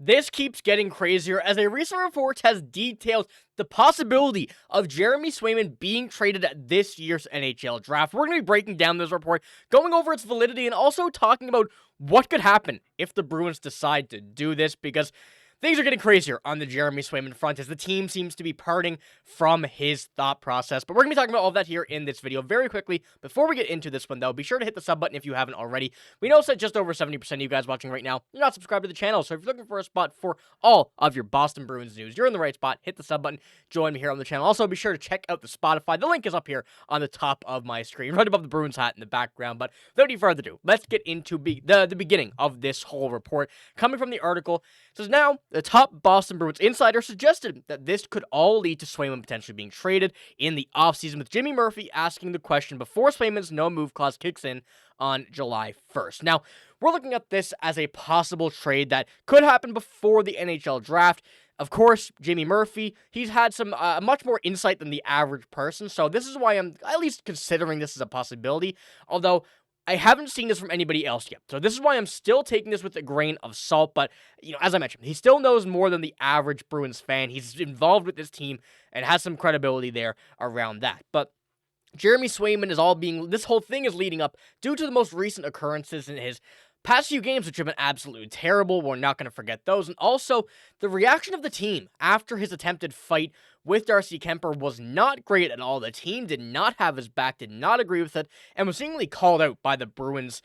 This keeps getting crazier as a recent report has detailed the possibility of Jeremy Swayman being traded at this year's NHL draft. We're going to be breaking down this report, going over its validity, and also talking about what could happen if the Bruins decide to do this, because things are getting crazier on the Jeremy Swayman front as the team seems to be parting from his thought process. But we're going to be talking about all of that here in this video very quickly. Before we get into this one, though, be sure to hit the sub button if you haven't already. We know that just over 70% of you guys watching right now, you're not subscribed to the channel. So if you're looking for a spot for all of your Boston Bruins news, you're in the right spot. Hit the sub button. Join me here on the channel. Also, be sure to check out the Spotify. The link is up here on the top of my screen, right above the Bruins hat in the background. But without any further ado, let's get into the beginning of this whole report. Coming from the article, it says now the top Boston Bruins insider suggested that this could all lead to Swayman potentially being traded in the offseason, with Jimmy Murphy asking the question before Swayman's no-move clause kicks in on July 1st. Now, we're looking at this as a possible trade that could happen before the NHL draft. Of course, Jimmy Murphy, he's had some much more insight than the average person, so this is why I'm at least considering this as a possibility, although I haven't seen this from anybody else yet. So this is why I'm still taking this with a grain of salt. But, as I mentioned, he still knows more than the average Bruins fan. He's involved with this team and has some credibility there around that. But Jeremy Swayman this whole thing is leading up due to the most recent occurrences in his past few games, which have been absolutely terrible. We're not going to forget those. And also, the reaction of the team after his attempted fight with Darcy Kemper was not great at all. The team did not have his back, did not agree with it, and was seemingly called out by the Bruins,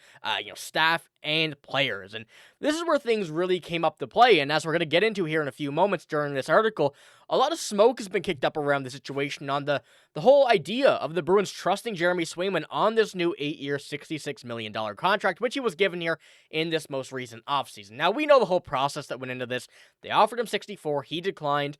staff and players. And this is where things really came up to play. And as we're going to get into here in a few moments during this article, a lot of smoke has been kicked up around the situation on the whole idea of the Bruins trusting Jeremy Swayman on this new 8-year, $66 million contract, which he was given here in this most recent offseason. Now, we know the whole process that went into this. They offered him 64, he declined.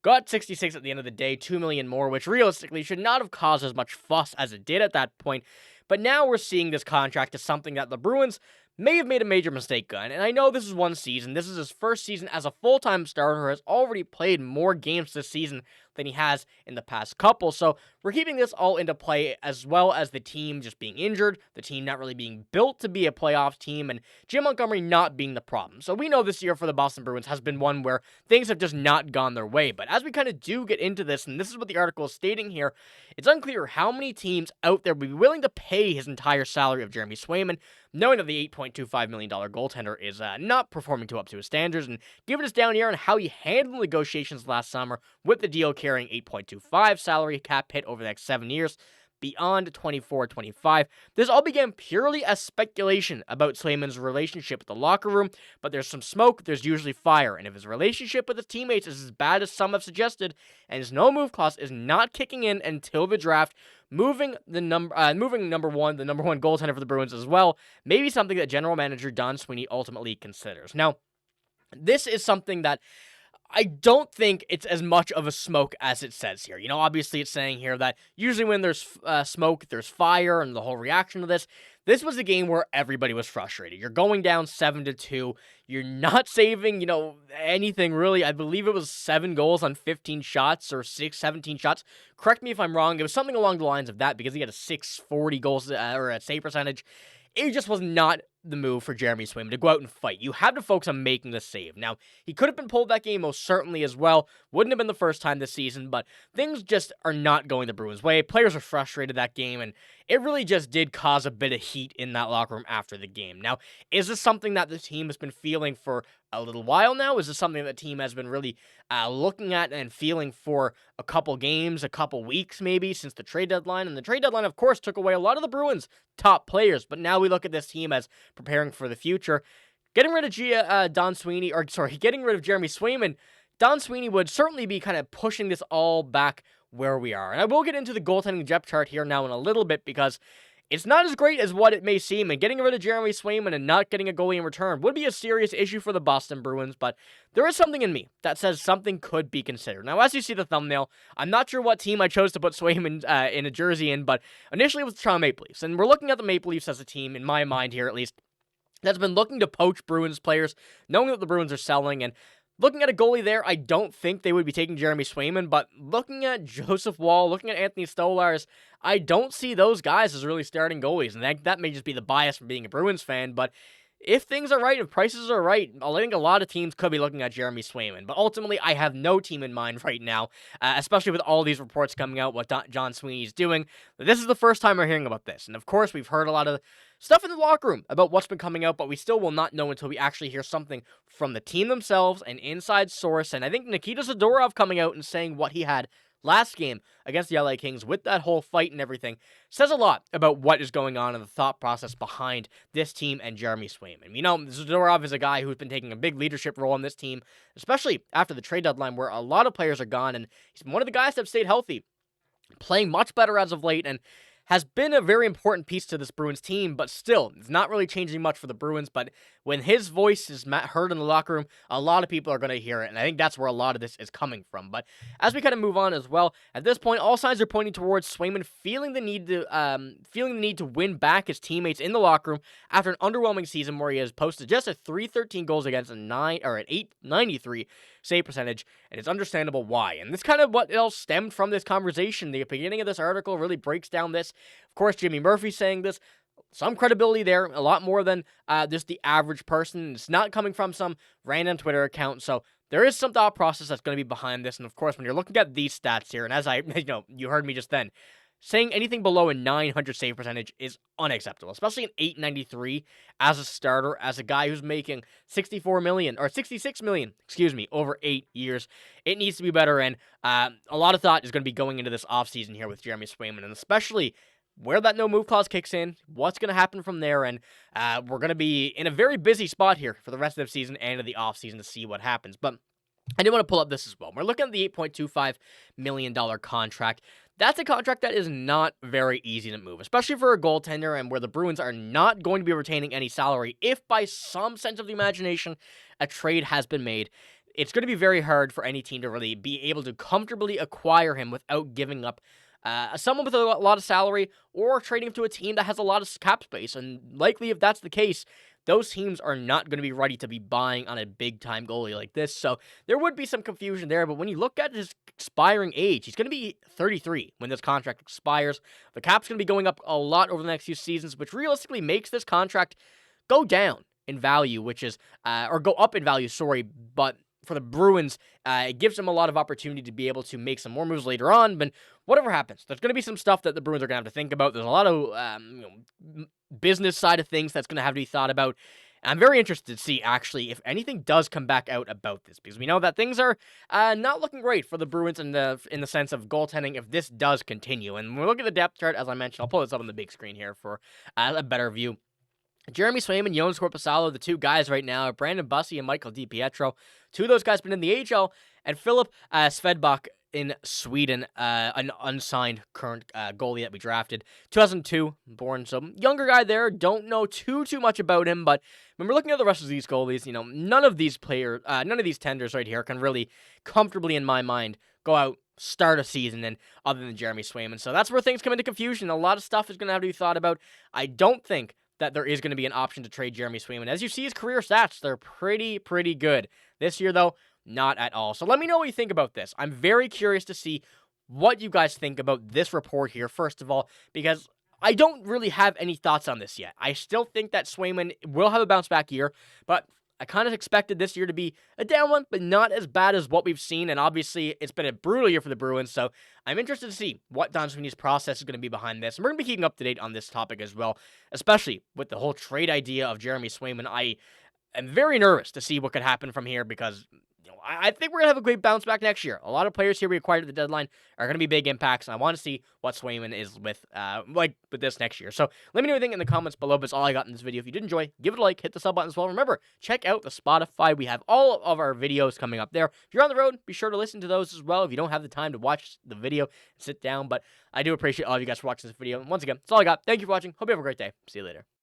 Got 66 at the end of the day, $2 million more, which realistically should not have caused as much fuss as it did at that point. But now we're seeing this contract as something that the Bruins may have made a major mistake on. And I know this is one season. This is his first season as a full-time starter, has already played more games this season than he has in the past couple. So we're keeping this all into play, as well as the team just being injured, the team not really being built to be a playoff team, and Jim Montgomery not being the problem. So we know this year for the Boston Bruins has been one where things have just not gone their way. But as we kind of do get into this, and this is what the article is stating here, it's unclear how many teams out there would be willing to pay his entire salary of Jeremy Swayman, knowing that the $8.25 million goaltender is not performing up to his standards, and given us down here on how he handled negotiations last summer with the deal carrying 8.25 salary cap hit over the next 7 years, beyond 24-25. This all began purely as speculation about Swayman's relationship with the locker room, but there's some smoke, there's usually fire, and if his relationship with his teammates is as bad as some have suggested, and his no-move clause is not kicking in until the draft, moving the number one goaltender for the Bruins as well, maybe something that general manager Don Sweeney ultimately considers. Now, this is something that I don't think it's as much of a smoke as it says here. Obviously it's saying here that usually when there's smoke, there's fire, and the whole reaction to this. This was a game where everybody was frustrated. You're going down 7-2. You're not saving, anything really. I believe it was 7 goals on 15 shots or 17 shots. Correct me if I'm wrong. It was something along the lines of that because he had a 640 goals or a save percentage. It just was not the move for Jeremy Swayman to go out and fight. You have to focus on making the save. Now, he could have been pulled that game most certainly as well. Wouldn't have been the first time this season, but things just are not going the Bruins' way. Players are frustrated that game, and it really just did cause a bit of heat in that locker room after the game. Now, is this something that the team has been feeling for a little while now? Is this something that the team has been really looking at and feeling for a couple games, a couple weeks maybe, since the trade deadline? And the trade deadline, of course, took away a lot of the Bruins' top players, but now we look at this team as preparing for the future. Getting rid of getting rid of Jeremy Swayman, Don Sweeney would certainly be kind of pushing this all back where we are. And I will get into the goaltending depth chart here now in a little bit, because it's not as great as what it may seem, and getting rid of Jeremy Swayman and not getting a goalie in return would be a serious issue for the Boston Bruins, but there is something in me that says something could be considered. Now, as you see the thumbnail, I'm not sure what team I chose to put Swayman in a jersey in, but initially it was the Toronto Maple Leafs, and we're looking at the Maple Leafs as a team, in my mind here at least, that's been looking to poach Bruins players, knowing that the Bruins are selling, and looking at a goalie there, I don't think they would be taking Jeremy Swayman, but looking at Joseph Woll, looking at Anthony Stolarz, I don't see those guys as really starting goalies, and that may just be the bias from being a Bruins fan, but if things are right, if prices are right, I think a lot of teams could be looking at Jeremy Swayman. But ultimately, I have no team in mind right now, especially with all these reports coming out, what John Sweeney is doing. This is the first time we're hearing about this. And of course, we've heard a lot of stuff in the locker room about what's been coming out, but we still will not know until we actually hear something from the team themselves, an inside source. And I think Nikita Zadorov coming out and saying what he had last game against the LA Kings with that whole fight and everything says a lot about what is going on and the thought process behind this team and Jeremy Swayman. You know, Zadorov is a guy who's been taking a big leadership role in this team, especially after the trade deadline where a lot of players are gone, and he's one of the guys that have stayed healthy, playing much better as of late, and has been a very important piece to this Bruins team, but still, it's not really changing much for the Bruins. But when his voice is heard in the locker room, a lot of people are going to hear it, and I think that's where a lot of this is coming from. But as we kind of move on as well, at this point, all signs are pointing towards Swayman feeling the need to win back his teammates in the locker room after an underwhelming season where he has posted just a 313 goals against an 893 save percentage, and it's understandable why. And this kind of what else stemmed from this conversation. The beginning of this article really breaks down this. Of course, Jimmy Murphy saying this. Some credibility there, a lot more than just the average person. It's not coming from some random Twitter account, so there is some thought process that's going to be behind this. And of course, when you're looking at these stats here, and as you heard me just then, saying anything below a 900 save percentage is unacceptable, especially an 893 as a starter, as a guy who's making $66 million, over 8 years. It needs to be better, and a lot of thought is going to be going into this offseason here with Jeremy Swayman, and especially where that no-move clause kicks in, what's going to happen from there, and we're going to be in a very busy spot here for the rest of the season and of the offseason to see what happens. But I did want to pull up this as well. We're looking at the $8.25 million contract. That's a contract that is not very easy to move, especially for a goaltender, and where the Bruins are not going to be retaining any salary if by some sense of the imagination a trade has been made. It's going to be very hard for any team to really be able to comfortably acquire him without giving up someone with a lot of salary or trading him to a team that has a lot of cap space. And likely, if that's the case, those teams are not going to be ready to be buying on a big-time goalie like this. So there would be some confusion there. But when you look at his expiring age, he's going to be 33 when this contract expires. The cap's going to be going up a lot over the next few seasons, which realistically makes this contract go down in value, or go up in value, but for the Bruins, it gives them a lot of opportunity to be able to make some more moves later on. But whatever happens, there's going to be some stuff that the Bruins are going to have to think about. There's a lot of business side of things that's going to have to be thought about. And I'm very interested to see, actually, if anything does come back out about this, because we know that things are not looking great for the Bruins in the sense of goaltending if this does continue. And when we look at the depth chart, as I mentioned, I'll pull this up on the big screen here for a better view. Jeremy Swayman, Jonas Korpisalo, the two guys right now, Brandon Bussi and Michael DiPietro. Two of those guys been in the AHL, and Philip Svedbach in Sweden, an unsigned current goalie that we drafted. 2002 born, so younger guy there. Don't know too much about him, but when we're looking at the rest of these goalies, none of these tenders right here can really comfortably, in my mind, go out, start a season, and other than Jeremy Swayman. So that's where things come into confusion. A lot of stuff is going to have to be thought about. I don't think that there is going to be an option to trade Jeremy Swayman. As you see his career stats, they're pretty good. This year, though, not at all. So let me know what you think about this. I'm very curious to see what you guys think about this report here, first of all, because I don't really have any thoughts on this yet. I still think that Swayman will have a bounce-back year, but I kind of expected this year to be a down one, but not as bad as what we've seen, and obviously it's been a brutal year for the Bruins, so I'm interested to see what Don Sweeney's process is going to be behind this, and we're going to be keeping up to date on this topic as well, especially with the whole trade idea of Jeremy Swayman. I am very nervous to see what could happen from here, because I think we're going to have a great bounce back next year. A lot of players here we acquired at the deadline are going to be big impacts, and I want to see what Swayman is with this next year. So let me know what you think in the comments below. But that's all I got in this video. If you did enjoy, give it a like, hit the sub button as well. Remember, check out the Spotify. We have all of our videos coming up there. If you're on the road, be sure to listen to those as well if you don't have the time to watch the video, sit down. But I do appreciate all of you guys for watching this video. And once again, that's all I got. Thank you for watching. Hope you have a great day. See you later.